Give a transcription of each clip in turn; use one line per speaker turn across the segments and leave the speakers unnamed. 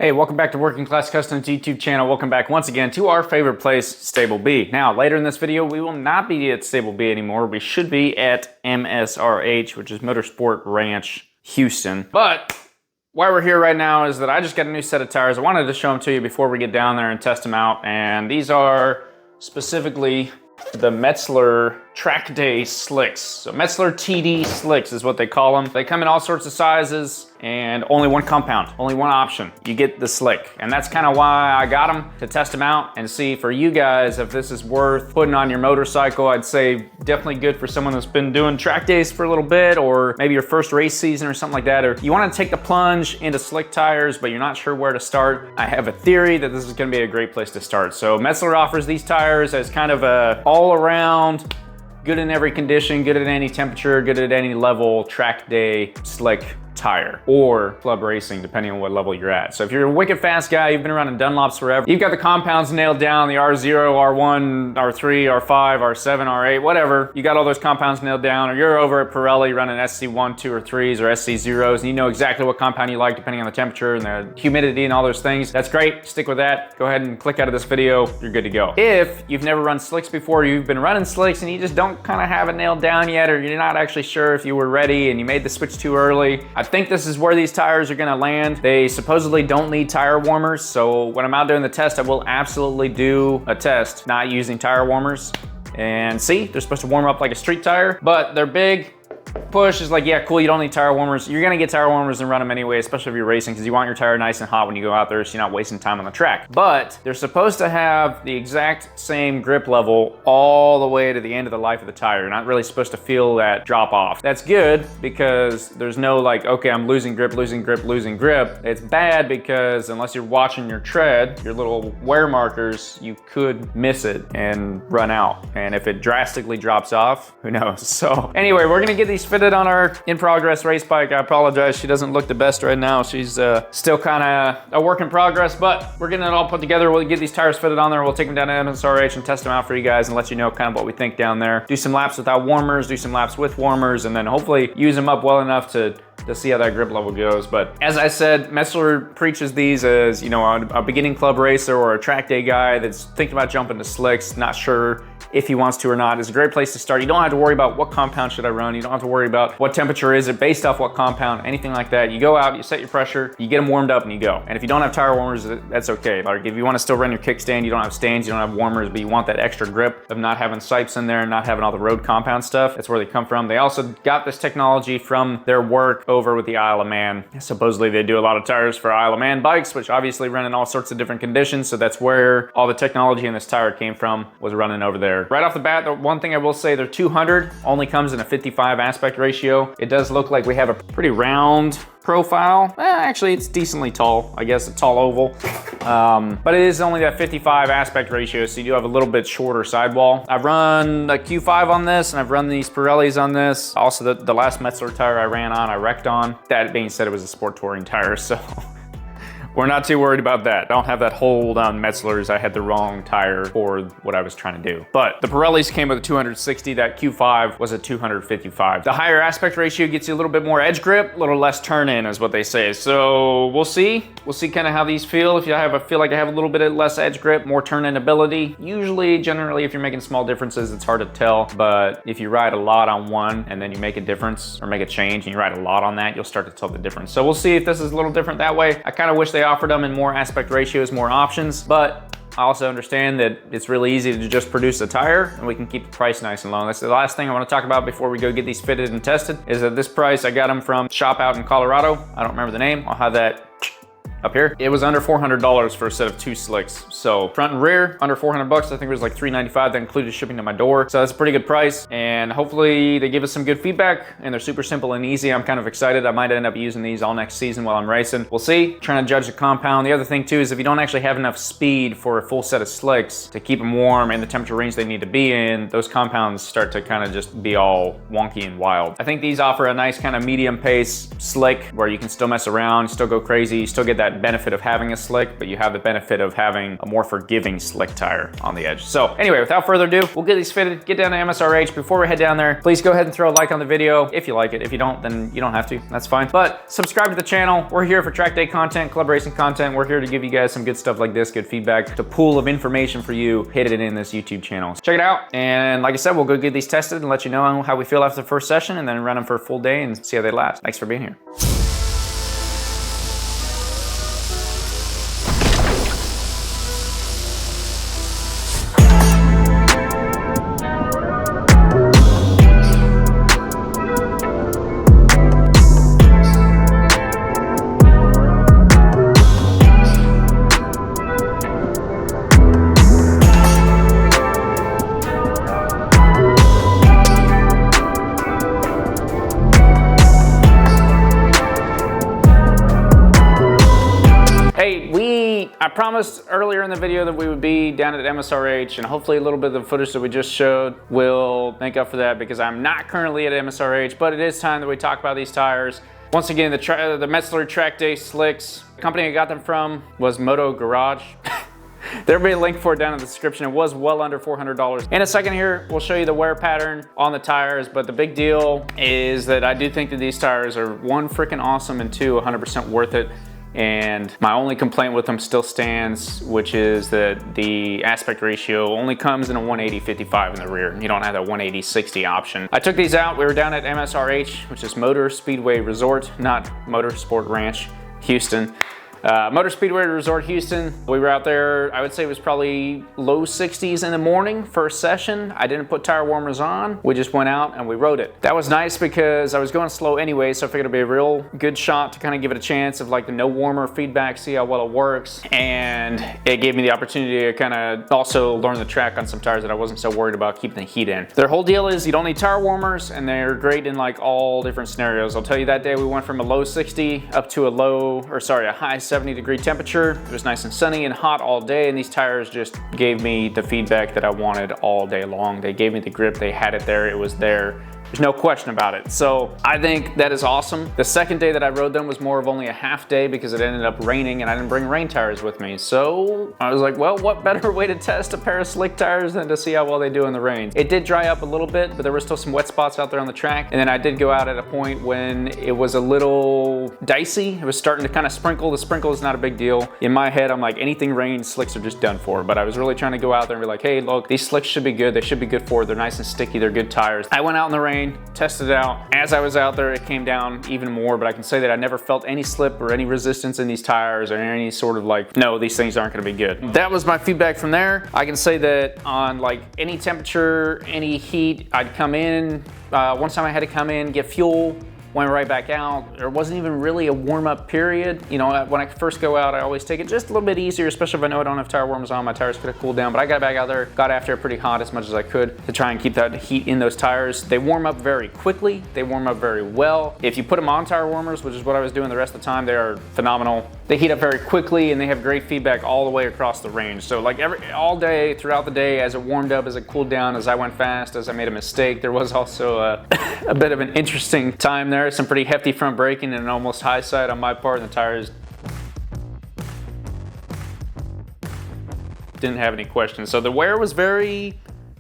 Hey, welcome back to Working Class Customs YouTube channel. Welcome back once again to our favorite place, Stable B. Now, later in this video, we will not be at Stable B anymore. We should be at MSRH, which is Motorsport Ranch, Houston. But why we're here right now is that I just got a new set of tires. I wanted to show them to you before we get down there and test them out. And these are specifically the Metzeler Track Day Slicks. So Metzeler TD Slicks is what they call them. They come in all sorts of sizes and only one compound, only one option. You get the slick. And that's kind of why I got them, to test them out and see for you guys if this is worth putting on your motorcycle. I'd say definitely good for someone that's been doing track days for a little bit, or maybe your first race season or something like that, or you want to take the plunge into slick tires, but you're not sure where to start. I have a theory that this is going to be a great place to start. So Metzeler offers these tires as kind of a all-around, good in every condition, good at any temperature, good at any level, track day, slick tire, or club racing, depending on what level you're at. So if you're a wicked fast guy, you've been running Dunlops forever, you've got the compounds nailed down, the R0, R1, R3, R5, R7, R8, whatever, you got all those compounds nailed down, or you're over at Pirelli running SC1, 2, or 3s, or SC0s, and you know exactly what compound you like depending on the temperature and the humidity and all those things, that's great, stick with that. Go ahead and click out of this video, you're good to go. If you've never run slicks before, you've been running slicks and you just don't kind of have it nailed down yet, or you're not actually sure if you were ready and you made the switch too early, I think this is where these tires are gonna land. They supposedly don't need tire warmers, so when I'm out doing the test, I will absolutely do a test not using tire warmers. And see, they're supposed to warm up like a street tire, but they're big. Push is like, yeah, cool, you don't need tire warmers. You're gonna get tire warmers and run them anyway, especially if you're racing, because you want your tire nice and hot when you go out there so you're not wasting time on the track. But they're supposed to have the exact same grip level all the way to the end of the life of the tire. You're not really supposed to feel that drop off. That's good because there's no like, okay, I'm losing grip, losing grip, losing grip. It's bad because unless you're watching your tread, your little wear markers, you could miss it and run out. And if it drastically drops off, who knows? So anyway, we're gonna get these fitted on our in-progress race bike. I apologize, she doesn't look the best right now. She's still kind of a work in progress, but we're getting it all put together. We'll get these tires fitted on there. We'll take them down to MSRH and test them out for you guys and let you know kind of what we think down there. Do some laps without warmers, do some laps with warmers, and then hopefully use them up well enough to see how that grip level goes. But as I said, Metzeler preaches these as, you know, a beginning club racer or a track day guy that's thinking about jumping to slicks, not sure if he wants to or not. It's a great place to start. You don't have to worry about what compound should I run. You don't have to worry about what temperature is it based off what compound, anything like that. You go out, you set your pressure, you get them warmed up and you go. And if you don't have tire warmers, that's okay. Like if you want to still run your kickstand, you don't have stands, you don't have warmers, but you want that extra grip of not having sipes in there and not having all the road compound stuff, that's where they come from. They also got this technology from their work over with the Isle of Man. Supposedly they do a lot of tires for Isle of Man bikes, which obviously run in all sorts of different conditions. So that's where all the technology in this tire came from, was running over there. Right off the bat, the one thing I will say, their 200 only comes in a 55 aspect ratio. It does look like we have a pretty round profile. Actually, it's decently tall. I guess a tall oval. But it is only that 55 aspect ratio, so you do have a little bit shorter sidewall. I've run a Q5 on this, and I've run these Pirellis on this. Also, the last Metzeler tire I ran on, I wrecked on. That being said, it was a sport touring tire, so we're not too worried about that. I don't have that hold on Metzelers. I had the wrong tire for what I was trying to do. But the Pirellis came with a 260. That Q5 was a 255. The higher aspect ratio gets you a little bit more edge grip, a little less turn in is what they say. So we'll see. We'll see kind of how these feel. If I feel like I have a little bit of less edge grip, more turn in ability. Usually, generally, if you're making small differences, it's hard to tell. But if you ride a lot on one and then you make a difference or make a change and you ride a lot on that, you'll start to tell the difference. So we'll see if this is a little different that way. I kind of wish they offered them in more aspect ratios, more options, but I also understand that it's really easy to just produce a tire and we can keep the price nice and low. That's the last thing I want to talk about before we go get these fitted and tested, is that this price, I got them from a shop out in Colorado. I don't remember the name. I'll have that up here. It was under $400 for a set of 2 slicks. So front and rear, under 400 bucks. I think it was like $395. That included shipping to my door. So that's a pretty good price. And hopefully they give us some good feedback and they're super simple and easy. I'm kind of excited. I might end up using these all next season while I'm racing. We'll see. Trying to judge the compound. The other thing too is if you don't actually have enough speed for a full set of slicks to keep them warm in the temperature range they need to be in, those compounds start to kind of just be all wonky and wild. I think these offer a nice kind of medium pace slick where you can still mess around, still go crazy, still get that that benefit of having a slick, but you have the benefit of having a more forgiving slick tire on the edge. So anyway, without further ado, we'll get these fitted, get down to MSRH. Before we head down there, please go ahead and throw a like on the video if you like it. If you don't, then you don't have to, that's fine. But subscribe to the channel. We're here for track day content, club racing content. We're here to give you guys some good stuff like this, good feedback, the pool of information for you hidden in this YouTube channel. Check it out. And like I said, we'll go get these tested and let you know how we feel after the first session, and then run them for a full day and see how they last. Thanks for being here. I promised earlier in the video that we would be down at MSRH, and hopefully a little bit of the footage that we just showed will make up for that, because I'm not currently at MSRH, but it is time that we talk about these tires. Once again, the Metzeler Track Day Slicks, the company I got them from was Moto Garage. There'll be a link for it down in the description. It was well under $400. In a second here, we'll show you the wear pattern on the tires, but the big deal is that I do think that these tires are one, freaking awesome, and two, 100% worth it. And my only complaint with them still stands, which is that the aspect ratio only comes in a 180/55 in the rear. You don't have that 180/60 option. I took these out. We were down at MSRH, which is Motor Speedway Resort, not Motorsport Ranch, Houston. Motor Speedway Resort, Houston. We were out there, I would say it was probably low 60s in the morning, first session. I didn't put tire warmers on. We just went out and we rode it. That was nice because I was going slow anyway, so I figured it'd be a real good shot to kind of give it a chance of like the no warmer feedback, see how well it works. And it gave me the opportunity to kind of also learn the track on some tires that I wasn't so worried about keeping the heat in. Their whole deal is you don't need tire warmers, and they're great in like all different scenarios. I'll tell you, that day we went from a low 60 up to a high 70-degree temperature. It was nice and sunny and hot all day, and these tires just gave me the feedback that I wanted all day long. They gave me the grip, they had it there, it was there. There's no question about it. So I think that is awesome. The second day that I rode them was more of only a half day because it ended up raining and I didn't bring rain tires with me. So I was like, well, what better way to test a pair of slick tires than to see how well they do in the rain? It did dry up a little bit, but there were still some wet spots out there on the track. And then I did go out at a point when it was a little dicey. It was starting to kind of sprinkle. The sprinkle is not a big deal. In my head, I'm like, anything rain, slicks are just done for. But I was really trying to go out there and be like, hey, look, these slicks should be good. They should be good for it. They're nice and sticky. They're good tires. I went out in the rain, tested it out. As I was out there, it came down even more, but I can say that I never felt any slip or any resistance in these tires or any sort of like, no, these things aren't gonna be good. That was my feedback from there. I can say that on like any temperature, any heat, I'd come in. One time I had to come in, get fuel, went right back out. There wasn't even really a warm-up period. You know, when I first go out, I always take it just a little bit easier, especially if I know I don't have tire warmers on. My tires could have cooled down, but I got back out there, got after it pretty hot as much as I could to try and keep that heat in those tires. They warm up very quickly. They warm up very well. If you put them on tire warmers, which is what I was doing the rest of the time, they are phenomenal. They heat up very quickly and they have great feedback all the way across the range. So like all day, throughout the day, as it warmed up, as it cooled down, as I went fast, as I made a mistake, there was also a bit of an interesting time there. Some pretty hefty front braking and an almost high side on my part, and the tires didn't have any questions. So the wear was very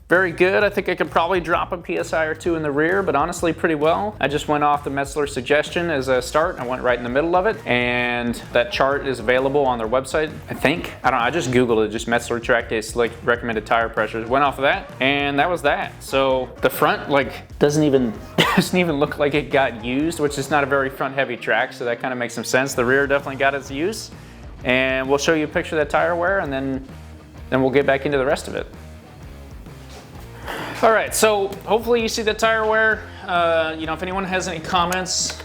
good. I think I could probably drop a PSI or two in the rear, but honestly pretty well. I just went off the Metzeler suggestion as a start. I went right in the middle of it, and that chart is available on their website, I think. I don't know, I just Googled it, just Metzeler Track Day Slick recommended tire pressures. Went off of that, and that was that. So the front like doesn't even look like it got used, which is not a very front heavy track, so that kind of makes some sense. The rear definitely got its use, and we'll show you a picture of that tire wear, and then we'll get back into the rest of it. All right, so hopefully you see the tire wear. You know, if anyone has any comments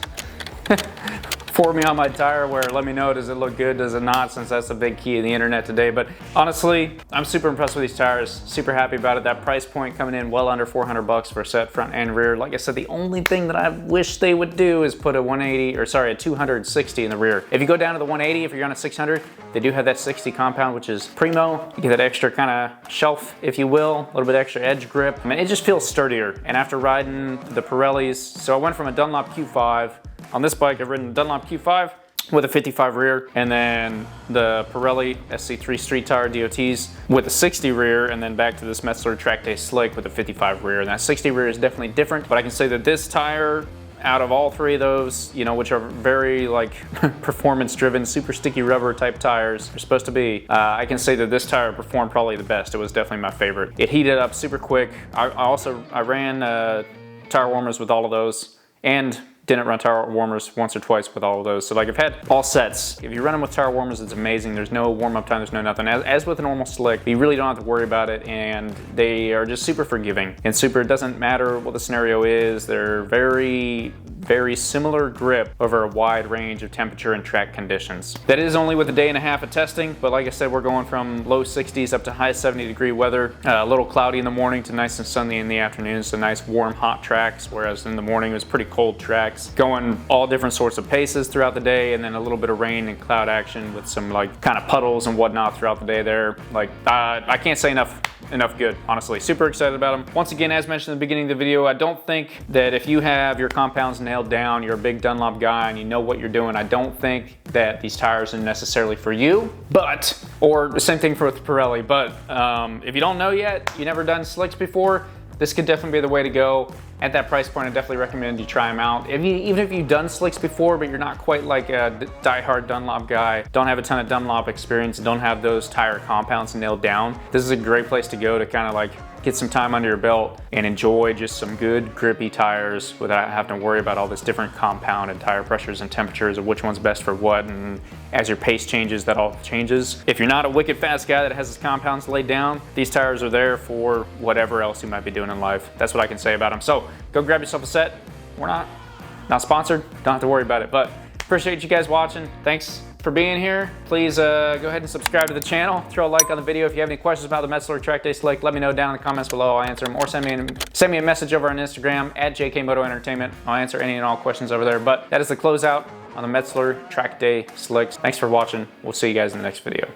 for me on my tire wear, let me know. Does it look good? Does it not? Since that's the big key of the internet today. But honestly, I'm super impressed with these tires. Super happy about it. That price point coming in well under 400 bucks for a set front and rear. Like I said, the only thing that I wish they would do is put a 260 in the rear. If you go down to the 180, if you're on a 600, they do have that 60 compound, which is primo. You get that extra kind of shelf, if you will, a little bit extra edge grip. I mean, it just feels sturdier. And after riding the Pirellis, so I went from a Dunlop Q5. On this bike, I've ridden Dunlop Q5, with a 55 rear, and then the Pirelli SC3 street tire DOTs with a 60 rear, and then back to this Metzeler Track Day Slick with a 55 rear. And that 60 rear is definitely different, but I can say that this tire, out of all three of those, you know, which are very like performance driven, super sticky rubber type tires are supposed to be, I can say that this tire performed probably the best. It was definitely my favorite. It heated up super quick. I ran tire warmers with all of those, and didn't run tire warmers once or twice with all of those. So like I've had all sets. If you run them with tire warmers, it's amazing. There's no warm up time, there's no nothing. As with a normal slick, you really don't have to worry about it, and they are just super forgiving. And super, it doesn't matter what the scenario is. They're very similar grip over a wide range of temperature and track conditions. That is only with a day and a half of testing, but like I said, we're going from low 60s up to high 70-degree weather. A little cloudy in the morning to nice and sunny in the afternoon, so nice warm hot tracks, whereas in the morning it was pretty cold tracks. Going all different sorts of paces throughout the day, and then a little bit of rain and cloud action with some like kind of puddles and whatnot throughout the day there. Like I can't say enough good, honestly. Super excited about them. Once again, as mentioned in the beginning of the video, I don't think that if you have your compounds nailed down, you're a big Dunlop guy and you know what you're doing, I don't think that these tires are necessarily for you. But, or the same thing for with Pirelli, but if you don't know yet, you never done slicks before, this could definitely be the way to go. At that price point, I definitely recommend you try them out. Even if you've done slicks before, but you're not quite like a die-hard Dunlop guy, don't have a ton of Dunlop experience, don't have those tire compounds nailed down, this is a great place to go to kind of like get some time under your belt and enjoy just some good grippy tires without having to worry about all this different compound and tire pressures and temperatures of which one's best for what, and as your pace changes, that all changes. If you're not a wicked fast guy that has his compounds laid down, these tires are there for whatever else you might be doing in life. That's what I can say about them. So go grab yourself a set. We're not sponsored, don't have to worry about it, but appreciate you guys watching. Thanks for being here. Please go ahead and subscribe to the channel. Throw a like on the video. If you have any questions about the Metzeler Track Day Slick, let me know down in the comments below. I'll answer them, or send me a message over on Instagram at JKMoto Entertainment. I'll answer any and all questions over there. But that is the closeout on the Metzeler Track Day Slicks. Thanks for watching. We'll see you guys in the next video.